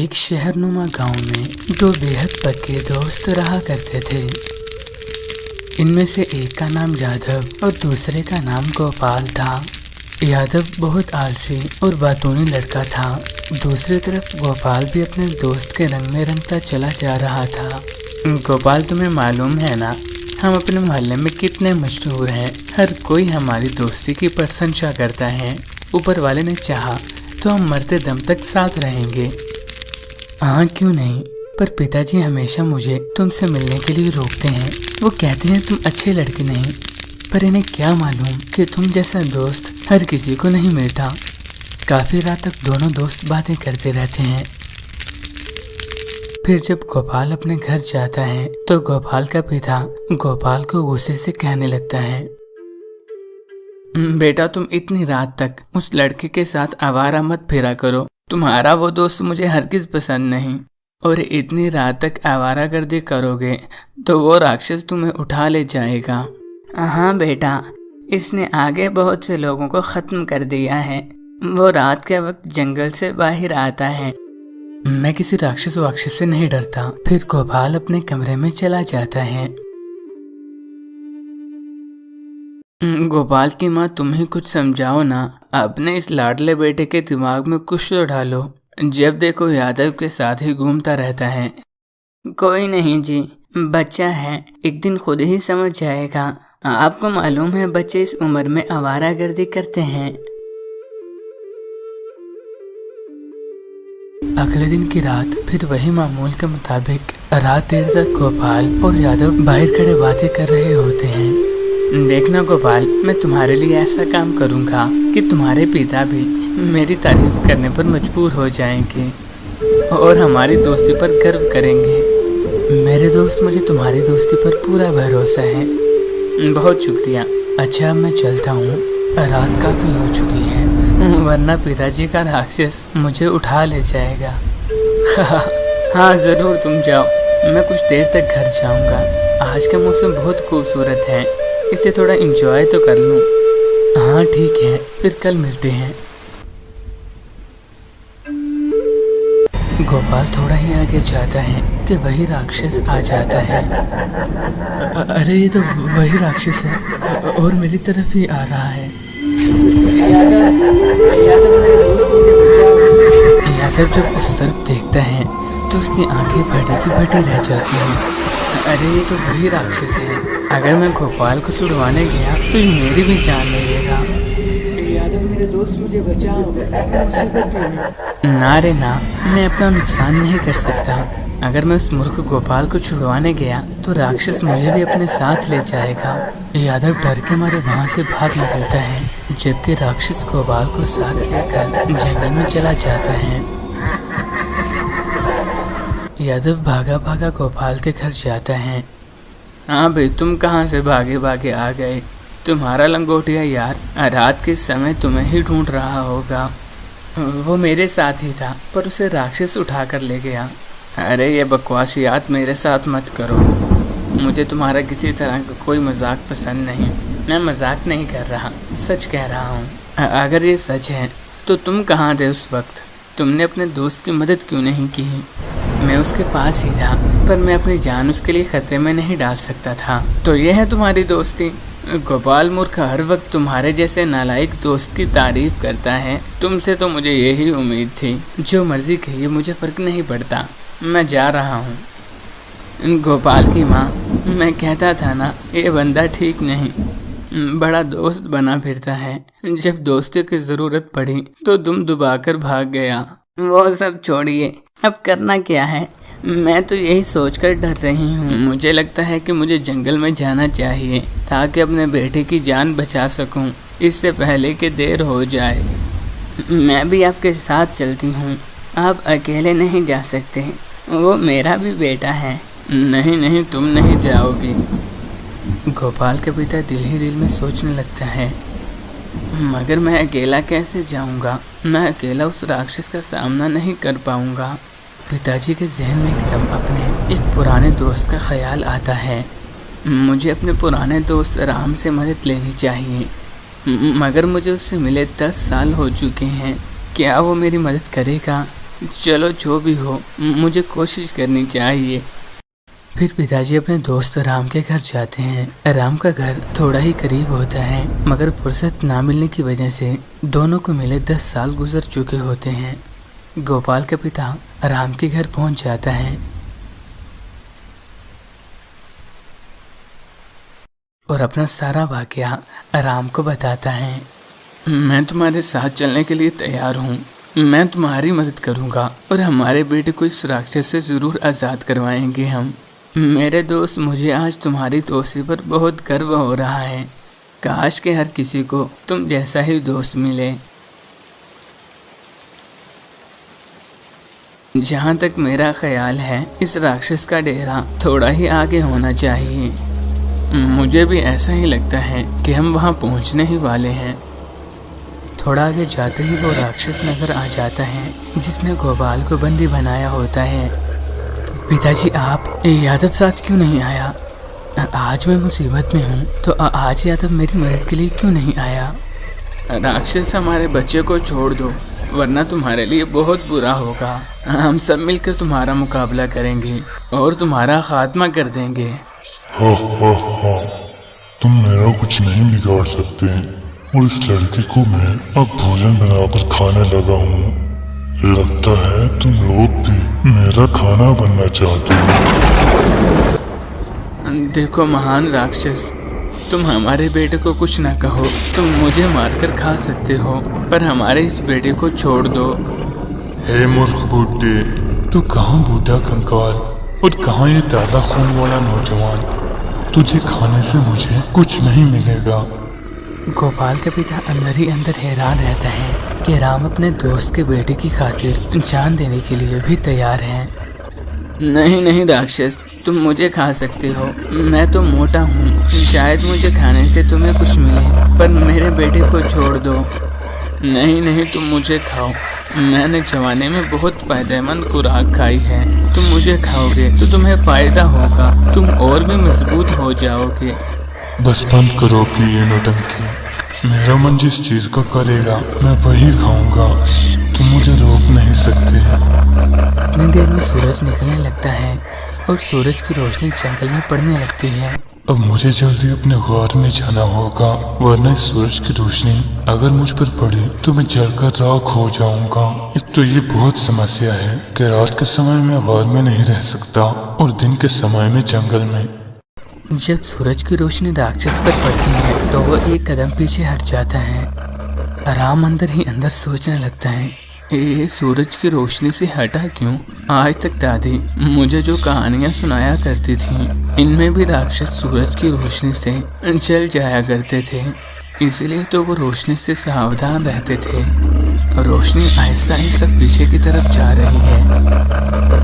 एक शहरनुमा गांव में दो बेहद पक्के दोस्त रहा करते थे। इनमें से एक का नाम यादव और दूसरे का नाम गोपाल था। यादव बहुत आलसी और बातूनी लड़का था। दूसरी तरफ गोपाल भी अपने दोस्त के रंग में रंगता चला जा रहा था। गोपाल, तुम्हें मालूम है ना, हम अपने मोहल्ले में कितने मशहूर हैं। हर कोई हमारी दोस्ती की प्रशंसा करता है। ऊपर वाले ने चाहा तो हम मरते दम तक साथ रहेंगे। हाँ, क्यों नहीं, पर पिताजी हमेशा मुझे तुमसे मिलने के लिए रोकते हैं। वो कहते हैं तुम अच्छे लड़के नहीं, पर इन्हें क्या मालूम कि तुम जैसा दोस्त हर किसी को नहीं मिलता। काफी रात तक दोनों दोस्त बातें करते रहते हैं। फिर जब गोपाल अपने घर जाता है तो गोपाल का पिता गोपाल को गुस्से से कहने लगता है, बेटा, तुम इतनी रात तक उस लड़के के साथ आवारा मत फिरा करो। तुम्हारा वो दोस्त मुझे हरगिज पसंद नहीं, और इतनी रात तक आवारागर्दी करोगे तो वो राक्षस तुम्हें उठा ले जाएगा। हाँ बेटा, इसने आगे बहुत से लोगों को खत्म कर दिया है। वो रात के वक्त जंगल से बाहर आता है। मैं किसी राक्षस वाक्षस से नहीं डरता। फिर गोपाल अपने कमरे में चला जाता है। गोपाल की माँ, तुम ही कुछ समझाओ ना। अपने इस लाडले बेटे के दिमाग में कुछ तो डालो। जब देखो यादव के साथ ही घूमता रहता है। कोई नहीं जी, बच्चा है, एक दिन खुद ही समझ जाएगा। आपको मालूम है बच्चे इस उम्र में आवारागर्दी करते हैं। अगले दिन की रात फिर वही मामूल के मुताबिक रात देर तक गोपाल और यादव बाहर खड़े बातें कर रहे होते हैं। देखना गोपाल, मैं तुम्हारे लिए ऐसा काम करूंगा कि तुम्हारे पिता भी मेरी तारीफ करने पर मजबूर हो जाएंगे और हमारी दोस्ती पर गर्व करेंगे। मेरे दोस्त, मुझे तुम्हारी दोस्ती पर पूरा भरोसा है। बहुत शुक्रिया। अच्छा, मैं चलता हूँ, रात काफी हो चुकी है, वरना पिताजी का राक्षस मुझे उठा ले जाएगा। हाँ जरूर, तुम जाओ, मैं कुछ देर तक घर जाऊंगा। आज का मौसम बहुत खूबसूरत है, इसे थोड़ा एंजॉय तो कर लूं। हाँ ठीक है, फिर कल मिलते हैं। गोपाल थोड़ा ही आगे जाता है कि वही राक्षस आ जाता है। अरे ये तो वही राक्षस है और मेरी तरफ ही आ रहा है। यादव मेरे दोस्त, मुझे बचाओ। यादव जब उस तरफ देखता है तो उसकी आंखें फटी की फटी रह जाती हैं। अरे ये तो वही राक्षस है। अगर मैं गोपाल को छुड़वाने गया तो ये मेरी भी जान ले लेगा। यादव मेरे दोस्त, मुझे बचाओ, मैं मुसीबत में हूँ। ना रे ना, मैं अपना नुकसान नहीं कर सकता। अगर मैं उस मूर्ख गोपाल को छुड़वाने गया तो राक्षस मुझे भी अपने साथ ले जाएगा। यादव डर के मारे वहाँ से भाग निकलता है, जबकि राक्षस गोपाल को साथ लेकर जंगल में चला जाता है। यादव भागा भागा गोपाल के घर जाता है। हाँ भाई, तुम कहाँ से भागे भागे आ गए? तुम्हारा लंगोटिया यार रात के समय तुम्हें ही ढूंढ रहा होगा। वो मेरे साथ ही था, पर उसे राक्षस उठा कर ले गया। अरे ये बकवासियात मेरे साथ मत करो। मुझे तुम्हारा किसी तरह का कोई मजाक पसंद नहीं। मैं मजाक नहीं कर रहा, सच कह रहा हूँ। अगर ये सच है तो तुम कहाँ थे उस वक्त? तुमने अपने दोस्त की मदद क्यों नहीं की? मैं उसके पास ही था, पर मैं अपनी जान उसके लिए खतरे में नहीं डाल सकता था। तो ये है तुम्हारी दोस्ती? गोपाल मूर्ख हर वक्त तुम्हारे जैसे नालायक दोस्त की तारीफ करता है। तुमसे तो मुझे यही उम्मीद थी। जो मर्जी कहिए, मुझे फर्क नहीं पड़ता, मैं जा रहा हूँ। गोपाल की माँ, मैं कहता था ना, ये बंदा ठीक नहीं। बड़ा दोस्त बना फिरता है, जब दोस्ती की ज़रूरत पड़ी तो दुम दुबाकर भाग गया। वो सब छोड़िए, अब करना क्या है? मैं तो यही सोचकर डर रही हूँ। मुझे लगता है कि मुझे जंगल में जाना चाहिए ताकि अपने बेटे की जान बचा सकूं, इससे पहले कि देर हो जाए। मैं भी आपके साथ चलती हूँ। आप अकेले नहीं जा सकते, वो मेरा भी बेटा है। नहीं नहीं, तुम नहीं जाओगी। गोपाल के पिता दिल ही दिल में सोचने लगता है, मगर मैं अकेला कैसे जाऊंगा? मैं अकेला उस राक्षस का सामना नहीं कर पाऊंगा। पिताजी के जहन में एकदम अपने एक पुराने दोस्त का ख्याल आता है। मुझे अपने पुराने दोस्त राम से मदद लेनी चाहिए, मगर मुझे उससे मिले 10 साल हो चुके हैं। क्या वो मेरी मदद करेगा? चलो जो भी हो, मुझे कोशिश करनी चाहिए। फिर पिताजी अपने दोस्त राम के घर जाते हैं। राम का घर थोड़ा ही करीब होता है, मगर फुर्सत ना मिलने की वजह से दोनों को मिले 10 साल गुजर चुके होते हैं। गोपाल का पिता राम के घर पहुंच जाता है और अपना सारा वाकया राम को बताता है। मैं तुम्हारे साथ चलने के लिए तैयार हूँ। मैं तुम्हारी मदद करूँगा और हमारे बेटे को इस राक्षस से ज़रूर आज़ाद करवाएंगे हम। मेरे दोस्त, मुझे आज तुम्हारी दोस्ती पर बहुत गर्व हो रहा है। काश के हर किसी को तुम जैसा ही दोस्त मिले। जहाँ तक मेरा ख्याल है, इस राक्षस का डेरा थोड़ा ही आगे होना चाहिए। मुझे भी ऐसा ही लगता है कि हम वहाँ पहुँचने ही वाले हैं। थोड़ा आगे जाते ही वो राक्षस नजर आ जाता है जिसने गोपाल को बंदी बनाया होता है। पिताजी, आप यादव साथ क्यों नहीं आया? आज मैं मुसीबत में हूँ तो आज यादव मेरी मदद के लिए क्यों नहीं आया? राक्षस, हमारे बच्चे को छोड़ दो, वरना तुम्हारे लिए बहुत बुरा होगा। हम सब मिलकर तुम्हारा मुकाबला करेंगे और तुम्हारा खात्मा कर देंगे। हाँ हाँ हाँ, तुम मेरा कुछ नहीं बिगाड़ सकते और इस लड़के को मैं अब भोजन बनाकर खाने लगा हूँ। लगता है तुम लोग भी मेरा खाना बनना चाहते हो। देखो महान राक्षस, तुम हमारे बेटे को कुछ ना कहो। तुम मुझे मारकर खा सकते हो, पर हमारे इस बेटे को छोड़ दो। हे मूर्ख बूढ़े, तू कहाँ बूढ़ा कंकाल और कहाँ ये ताज़ा खून वाला नौजवान? तुझे खाने से मुझे कुछ नहीं मिलेगा। गोपाल का पिता अंदर ही अंदर हैरान रहता है कि राम अपने दोस्त के बेटे की खातिर जान देने के लिए भी तैयार है। नहीं नहीं राक्षस, तुम मुझे खा सकते हो। मैं तो मोटा हूँ, शायद मुझे खाने से तुम्हें कुछ मिले, पर मेरे बेटे को छोड़ दो। नहीं नहीं, तुम मुझे खाओ। मैंने जवानी में बहुत फायदेमंद खुराक खाई है। तुम मुझे खाओगे तो तुम्हें फायदा होगा, तुम और भी मजबूत हो जाओगे। बस बंद करो अपनी ये नौटंकी। मेरा मन जिस चीज का करेगा मैं वही खाऊंगा। तुम मुझे रोक नहीं सकते। इतनी देर में सूरज निकलने लगता है और सूरज की रोशनी जंगल में पड़ने लगती है। अब मुझे जल्दी अपने गार में जाना होगा, वरना इस सूरज की रोशनी अगर मुझ पर पड़ी तो मैं जलकर राख हो जाऊंगा। एक तो ये बहुत समस्या है कि रात के समय में गार में नहीं रह सकता और दिन के समय में जंगल में। जब सूरज की रोशनी राक्षस पर पड़ती है तो वो एक कदम पीछे हट जाता है। राम अंदर ही अंदर सोचने लगता है, ये सूरज की रोशनी से हटा क्यों? आज तक दादी मुझे जो कहानियाँ सुनाया करती थीं, इनमें भी राक्षस सूरज की रोशनी से जल जाया करते थे। इसलिए तो वो रोशनी से सावधान रहते थे। रोशनी आहिस्ता आहिस्ता पीछे की तरफ जा रही है।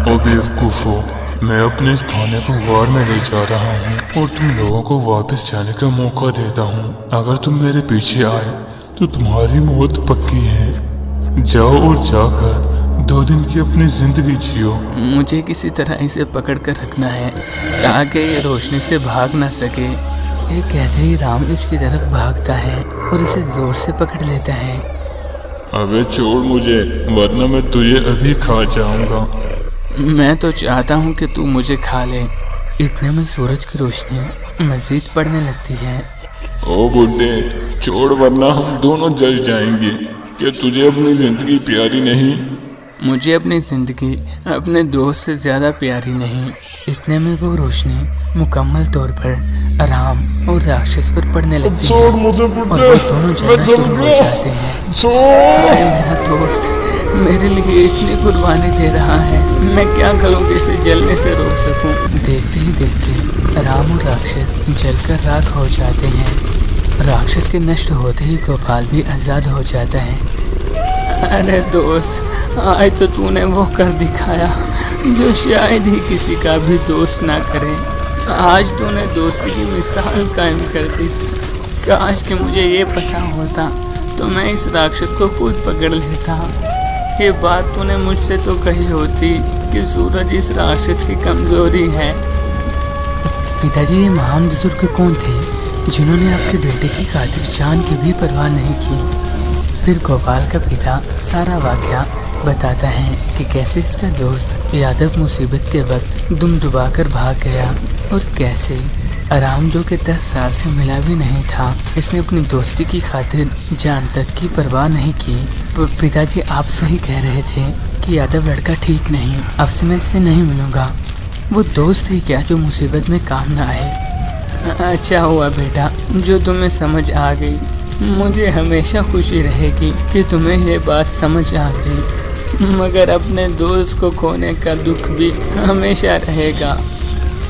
ओ बेवकूफो, मैं अपने खाने को गार में ले जा रहा हूँ और तुम लोगों को वापस जाने का मौका देता हूँ। अगर तुम मेरे पीछे आए तो तुम्हारी मौत पक्की है। जाओ और जाकर 2 दिन की अपनी जिंदगी जियो। मुझे किसी तरह इसे पकड़ कर रखना है ताकि ये रोशनी से भाग ना सके। ये कहते ही राम इसकी तरफ भागता है और इसे जोर से पकड़ लेता है। अबे छोड़ मुझे, वरना मैं तुझे अभी खा जाऊंगा। मैं तो चाहता हूँ कि तू मुझे खा ले। इतने में सूरज की रोशनी मजीद पड़ने लगती है। ओ बुड्ढे, छोड़ वरना हम दोनों जल जाएंगे। क्या तुझे अपनी जिंदगी प्यारी नहीं? मुझे अपनी जिंदगी अपने दोस्त से ज्यादा प्यारी नहीं। इतने में वो रोशनी मुकम्मल तौर पर राम और राक्षस पर पड़ने लगती है और वो दोनों जलना शुरू हो जाते हैं। अरे मेरा दोस्त मेरे लिए इतनी कुर्बानी दे रहा है, मैं क्या करूँ कि इसे जलने से रोक सकूं? देखते ही देखते राम और राक्षस जलकर राख हो जाते हैं। राक्षस के नष्ट होते ही गोपाल भी आज़ाद हो जाता है। अरे दोस्त, आज तो तूने वो कर दिखाया जो शायद ही किसी का भी दोस्त ना करे। आज तूने दोस्ती की मिसाल कायम कर दी। काश कि मुझे ये पता होता तो मैं इस राक्षस को खुद पकड़ लेता। ये बात तूने मुझसे तो कही होती कि सूरज इस राक्षस की कमजोरी है। पिताजी, ये महान बुजुर्ग कौन थे जिन्होंने आपके बेटे की खातिर जान की भी परवाह नहीं की? फिर गोपाल का पिता सारा वाकया बताता है कि कैसे इसका दोस्त यादव मुसीबत के वक्त दुम डुबाकर भाग गया और कैसे आराम जो कि 10 साल से मिला भी नहीं था, इसने अपनी दोस्ती की खातिर जान तक की परवाह नहीं की। पिताजी आप सही कह रहे थे कि यादव लड़का ठीक नहीं, अब से मैं इससे नहीं मिलूंगा। वो दोस्त ही क्या जो मुसीबत में काम ना आए। अच्छा हुआ बेटा जो तुम्हें समझ आ गई। मुझे हमेशा खुशी रहेगी कि तुम्हें ये बात समझ आ गई, मगर अपने दोस्त को खोने का दुख भी हमेशा रहेगा।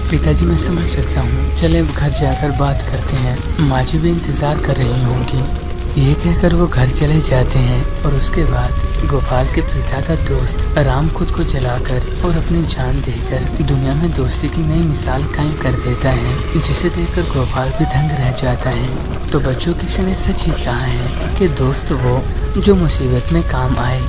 पिताजी मैं समझ सकता हूँ, चले अब घर जाकर बात करते हैं, माँ जी भी इंतज़ार कर रही होंगी। ये कहकर वो घर चले जाते हैं और उसके बाद गोपाल के पिता का दोस्त राम खुद को जलाकर और अपनी जान देकर दुनिया में दोस्ती की नई मिसाल कायम कर देता है, जिसे देखकर गोपाल भी दंग रह जाता है। तो बच्चों किसी ने सच ही कहा है कि दोस्त वो जो मुसीबत में काम आए।